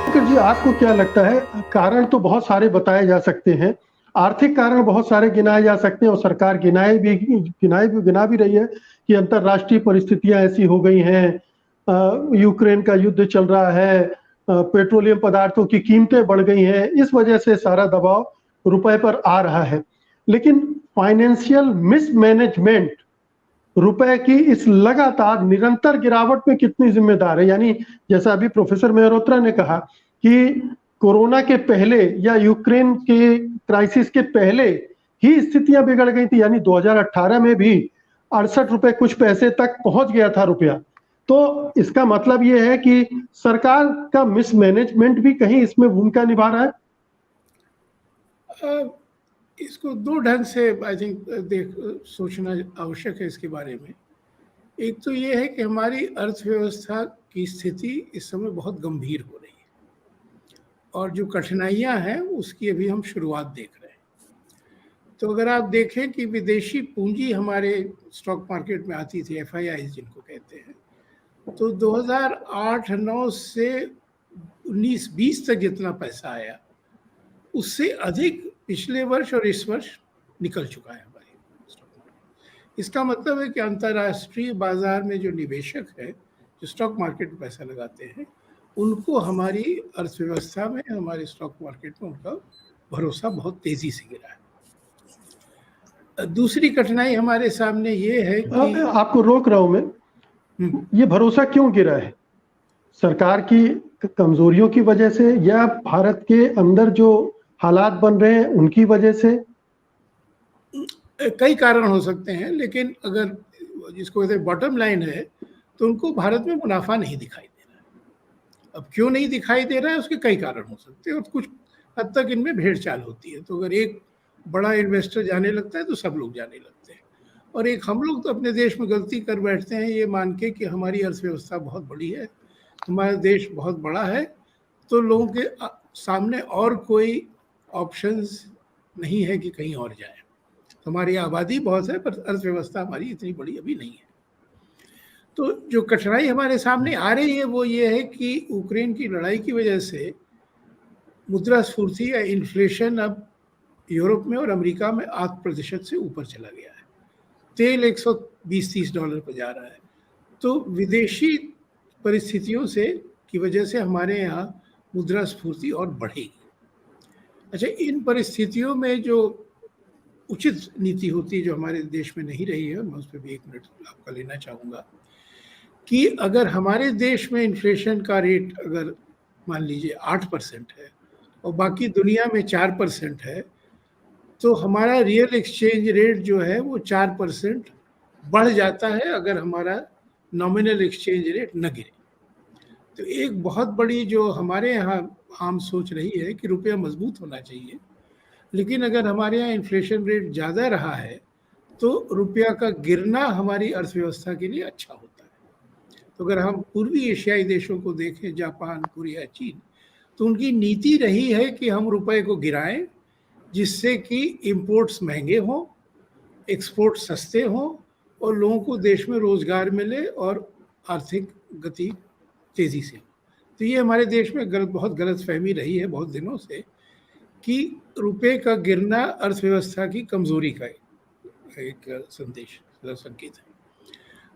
शंकर जी, आपको क्या लगता है? कारण तो बहुत सारे बताए जा सकते हैं, आर्थिक कारण बहुत सारे गिनाए जा सकते हैं और सरकार गिना भी रही है कि अंतर्राष्ट्रीय परिस्थितियां ऐसी हो गई हैं, यूक्रेन का युद्ध चल रहा है, पेट्रोलियम पदार्थों की कीमतें बढ़ गई हैं, इस वजह से सारा दबाव रुपए पर आ रहा है। लेकिन फाइनेंशियल मिसमैनेजमेंट रुपए की इस लगातार निरंतर गिरावट में कितनी जिम्मेदार है? यानी जैसा अभी प्रोफेसर मेहरोत्रा ने कहा कि कोरोना के पहले या यूक्रेन के क्राइसिस के पहले ही स्थितियां बिगड़ गई थी, यानी 2018 में भी 68 रुपए कुछ पैसे तक पहुंच गया था रुपया। तो इसका मतलब यह है कि सरकार का मिसमैनेजमेंट भी कहीं इसमें भूमिका निभा रहा है। इसको दो ढंग से आई थिंक सोचना आवश्यक है इसके बारे में। एक तो ये है कि हमारी अर्थव्यवस्था की स्थिति इस समय बहुत गंभीर हो रही है और जो कठिनाइयां हैं उसकी अभी हम शुरुआत देख रहे हैं। तो अगर आप देखें कि विदेशी पूंजी हमारे स्टॉक मार्केट में आती थी, FIIs जिनको कहते हैं, तो 2008-9 से 19-20 तक जितना पैसा आया उससे अधिक पिछले वर्ष और इस वर्ष निकल चुका है हमारे स्टॉक मार्केट। इसका मतलब है कि अंतर्राष्ट्रीय बाजार में जो निवेशक है, जो स्टॉक मार्केट में पैसा लगाते हैं, उनको हमारी अर्थव्यवस्था में, हमारे स्टॉक मार्केट में उनका भरोसा बहुत तेजी से गिरा है। दूसरी कठिनाई हमारे सामने ये है कि आपको रोक रहा हूं मैं, ये भरोसा क्यों गिरा है? सरकार की कमजोरियों की वजह से या भारत के अंदर जो हालात बन रहे हैं उनकी वजह से? कई कारण हो सकते हैं, लेकिन अगर जिसको कहते हैं बॉटम लाइन है तो उनको भारत में मुनाफा नहीं दिखाई दे रहा है। अब क्यों नहीं दिखाई दे रहा है उसके कई कारण हो सकते हैं और कुछ हद तक इनमें भेड़चाल होती है। तो अगर एक बड़ा इन्वेस्टर जाने लगता है तो सब लोग जाने लगते हैं, और एक हम लोग तो अपने देश में गलती कर बैठते हैं ये मान के कि हमारी अर्थव्यवस्था बहुत बड़ी है, हमारा देश बहुत बड़ा है, तो लोगों के सामने और कोई ऑप्शंस नहीं है कि कहीं और जाए। हमारी आबादी बहुत है पर अर्थव्यवस्था हमारी इतनी बड़ी अभी नहीं है। तो जो कठिनाई हमारे सामने आ रही है वो ये है कि यूक्रेन की लड़ाई की वजह से मुद्रास्फीति या इन्फ्लेशन अब यूरोप में और अमेरिका में 8% से ऊपर चला गया है। तेल $120-30 पर जा रहा है। तो विदेशी परिस्थितियों से की वजह से हमारे यहाँ मुद्रास्फीति और बढ़ेगी। अच्छा, इन परिस्थितियों में जो उचित नीति होती है जो हमारे देश में नहीं रही है, मैं उस पर भी 1 मिनट आपका लेना चाहूँगा कि अगर हमारे देश में इन्फ्लेशन का रेट अगर मान लीजिए 8% है और बाकी दुनिया में 4% है, तो हमारा रियल एक्सचेंज रेट जो है वो 4% बढ़ जाता है अगर हमारा नॉमिनल एक्सचेंज रेट न गिरे। तो एक बहुत बड़ी जो हमारे यहाँ आम सोच रही है कि रुपया मजबूत होना चाहिए, लेकिन अगर हमारे यहाँ इन्फ्लेशन रेट ज़्यादा रहा है तो रुपया का गिरना हमारी अर्थव्यवस्था के लिए अच्छा होता है। तो अगर हम पूर्वी एशियाई देशों को देखें, जापान, कोरिया, चीन, तो उनकी नीति रही है कि हम रुपए को गिराएं जिससे कि इंपोर्ट्स महंगे हों, एक्सपोर्ट सस्ते हों और लोगों को देश में रोजगार मिले और आर्थिक गति तेजी से हो। तो ये हमारे देश में बहुत गलत फहमी रही है बहुत दिनों से कि रुपए का गिरना अर्थव्यवस्था की कमजोरी का एक संकेत है।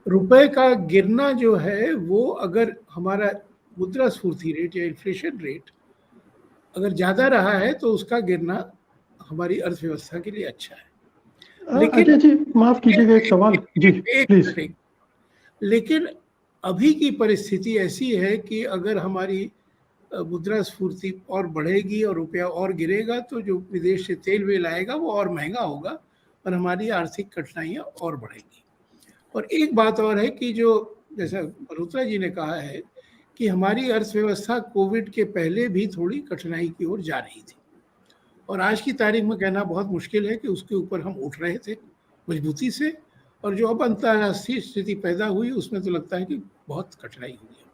रुपए का गिरना जो है वो अगर हमारा मुद्रास्फीति रेट या इन्फ्लेशन रेट अगर ज्यादा रहा है तो उसका गिरना हमारी अर्थव्यवस्था के लिए अच्छा है। लेकिन जी माफ कीजिएगा, एक सवाल जी प्लीज। लेकिन अभी की परिस्थिति ऐसी है कि अगर हमारी मुद्रास्फीति और बढ़ेगी और रुपया और गिरेगा तो जो विदेश से तेल वेल आएगा वो और महंगा होगा और हमारी आर्थिक कठिनाइयाँ और बढ़ेगी। और एक बात और है कि जो जैसा मल्होत्रा जी ने कहा है कि हमारी अर्थव्यवस्था कोविड के पहले भी थोड़ी कठिनाई की ओर जा रही थी और आज की तारीख में कहना बहुत मुश्किल है कि उसके ऊपर हम उठ रहे थे मजबूती से, और जो अब अंतर्राष्ट्रीय स्थिति पैदा हुई उसमें तो लगता है कि बहुत कठिनाई हुई है।